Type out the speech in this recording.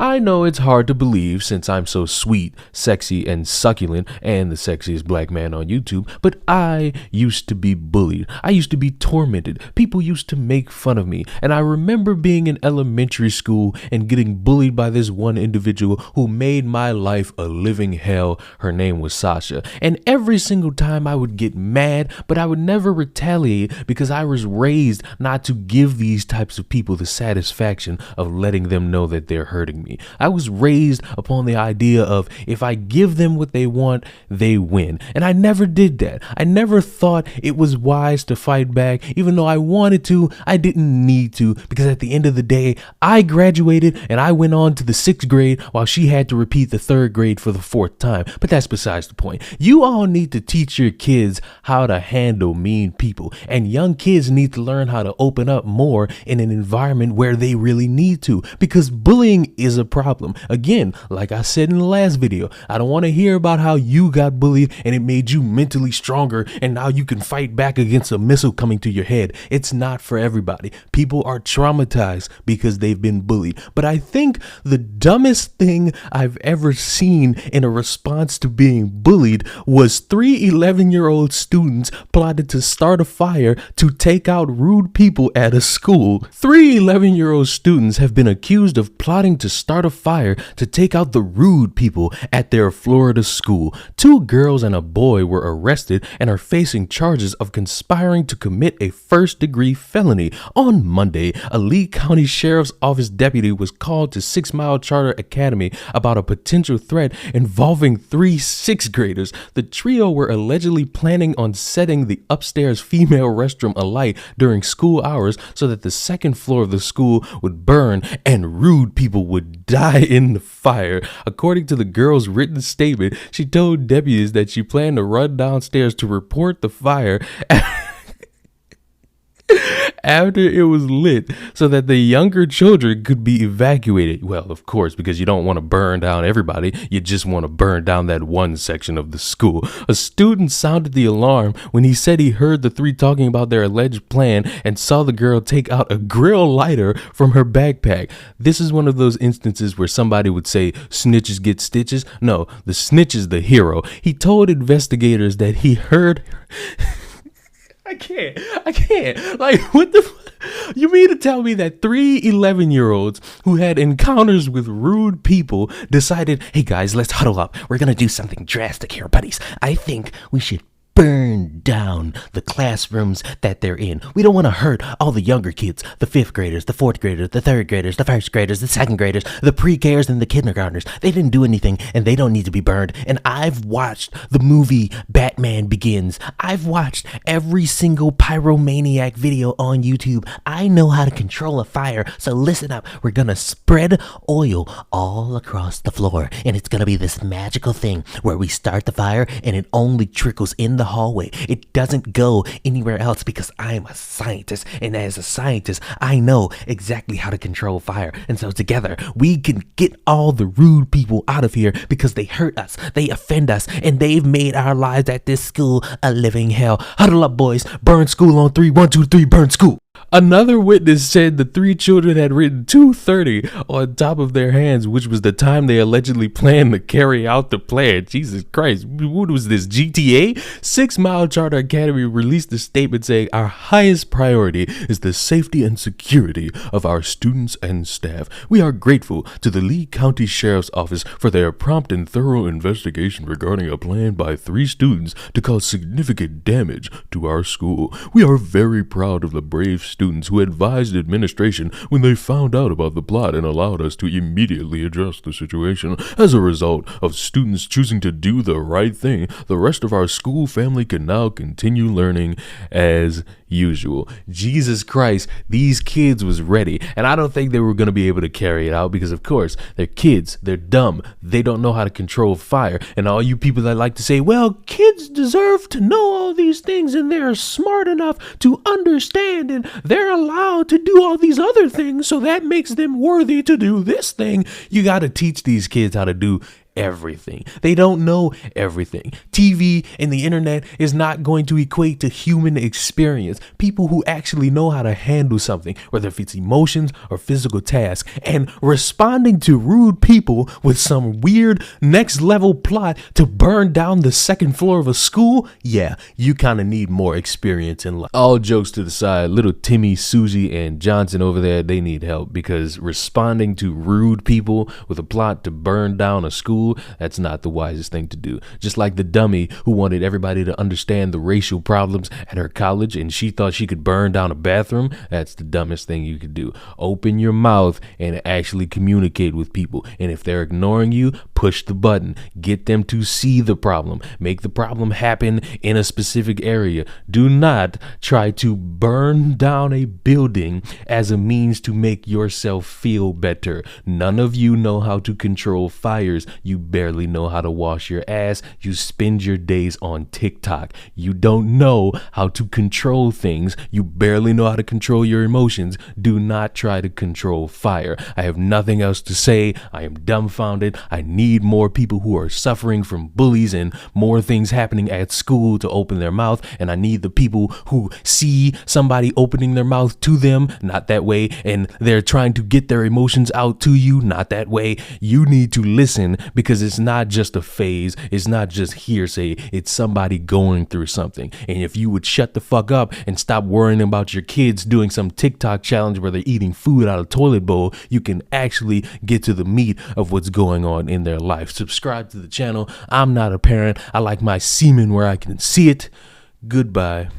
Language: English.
I know it's hard to believe since I'm so sweet, sexy, and succulent and the sexiest black man on YouTube, but I used to be bullied. I used to be tormented. People used to make fun of me. And I remember being in elementary school and getting bullied by this one individual who made my life a living hell. Her name was Sasha. And every single time I would get mad, but I would never retaliate because I was raised not to give these types of people the satisfaction of letting them know that they're hurting me. I was raised upon the idea of if I give them what they want, they win. And I never did that. I never thought it was wise to fight back. Even though I wanted to, I didn't need to, because at the end of the day, I graduated and I went on to the 6th grade while she had to repeat the 3rd grade for the 4th time. But that's besides the point. You all need to teach your kids how to handle mean people, and young kids need to learn how to open up more in an environment where they really need to, because bullying is a problem. Again, like I said in the last video, I don't want to hear about how you got bullied and it made you mentally stronger and now you can fight back against a missile coming to your head. It's not for everybody. People are traumatized because they've been bullied. But I think the dumbest thing I've ever seen in a response to being bullied was 3 11-year-old students plotted to start a fire to take out rude people at a school. 3 11-year-old students have been accused of plotting to start a fire to take out the rude people at their Florida school. 2 girls and a boy were arrested and are facing charges of conspiring to commit a first-degree felony. On Monday, a Lee County Sheriff's Office deputy was called to 6 Mile Charter Academy about a potential threat involving 3 6th graders. The trio were allegedly planning on setting the upstairs female restroom alight during school hours so that the 2nd floor of the school would burn and rude people would die in the fire. According to the girl's written statement, she told deputies that she planned to run downstairs to report the fire after it was lit so that the younger children could be evacuated. Well, of course, because you don't want to burn down everybody. You just want to burn down that one section of the school. A student sounded the alarm when he said he heard the 3 talking about their alleged plan and saw the girl take out a grill lighter from her backpack. This is one of those instances where somebody would say snitches get stitches. No, the snitch is the hero. He told investigators that he heard I can't. Like, what the you mean to tell me that 3 11-year-olds who had encounters with rude people decided, hey guys, let's huddle up. We're going to do something drastic here, buddies. I think we should burn down the classrooms that they're in. We don't want to hurt all the younger kids, the 5th graders, the 4th graders, the 3rd graders, the 1st graders, the 2nd graders, the pre-Kers and the kindergartners. They didn't do anything and they don't need to be burned. And I've watched the movie Batman Begins. I've watched every single pyromaniac video on YouTube. I know how to control a fire. So listen up. We're going to spread oil all across the floor. And it's going to be this magical thing where we start the fire and it only trickles in the hallway. It doesn't go anywhere else because I'm a scientist, and as a scientist I know exactly how to control fire. And so together we can get all the rude people out of here because they hurt us, they offend us, and they've made our lives at this school a living hell. Huddle up, boys. Burn school on 3. 1, 2, 3. Burn school. Another witness said the 3 children had written 230 on top of their hands, which was the time they allegedly planned to carry out the plan. Jesus Christ, what was this, GTA? 6 Mile Charter Academy released a statement saying, our highest priority is the safety and security of our students and staff. We are grateful to the Lee County Sheriff's Office for their prompt and thorough investigation regarding a plan by 3 students to cause significant damage to our school. We are very proud of the brave students who advised administration when they found out about the plot and allowed us to immediately address the situation. As a result of students choosing to do the right thing, the rest of our school family can now continue learning as usual. Jesus Christ, these kids was ready, and I don't think they were going to be able to carry it out because, of course, they're kids, they're dumb, they don't know how to control fire. And all you people that like to say, well, kids deserve to know all these things and they're smart enough to understand and they're allowed to do all these other things, so that makes them worthy to do this thing. You got to teach these kids how to do everything. They don't know everything. TV and the internet is not going to equate to human experience. People who actually know how to handle something, whether if it's emotions or physical tasks, and responding to rude people with some weird next level plot to burn down the second floor of a school, yeah, you kind of need more experience in life. All jokes to the side, little Timmy, Susie, and Johnson over there, they need help, because responding to rude people with a plot to burn down a school, that's not the wisest thing to do. Just like the dummy who wanted everybody to understand the racial problems at her college and she thought she could burn down a bathroom, that's the dumbest thing you could do. Open your mouth and actually communicate with people. And if they're ignoring you, push the button. Get them to see the problem. Make the problem happen in a specific area. Do not try to burn down a building as a means to make yourself feel better. None of you know how to control fires. You barely know how to wash your ass. You spend your days on TikTok. You don't know how to control things. You barely know how to control your emotions. Do not try to control fire. I have nothing else to say. I am dumbfounded. I need more people who are suffering from bullies and more things happening at school to open their mouth. And I need the people who see somebody opening their mouth to them, not that way, and they're trying to get their emotions out to you, not that way. You need to listen, because it's not just a phase. It's not just hearsay. It's somebody going through something. And if you would shut the fuck up and stop worrying about your kids doing some TikTok challenge where they're eating food out of a toilet bowl, you can actually get to the meat of what's going on in their life. Subscribe to the channel. I'm not a parent. I like my semen where I can see it. Goodbye.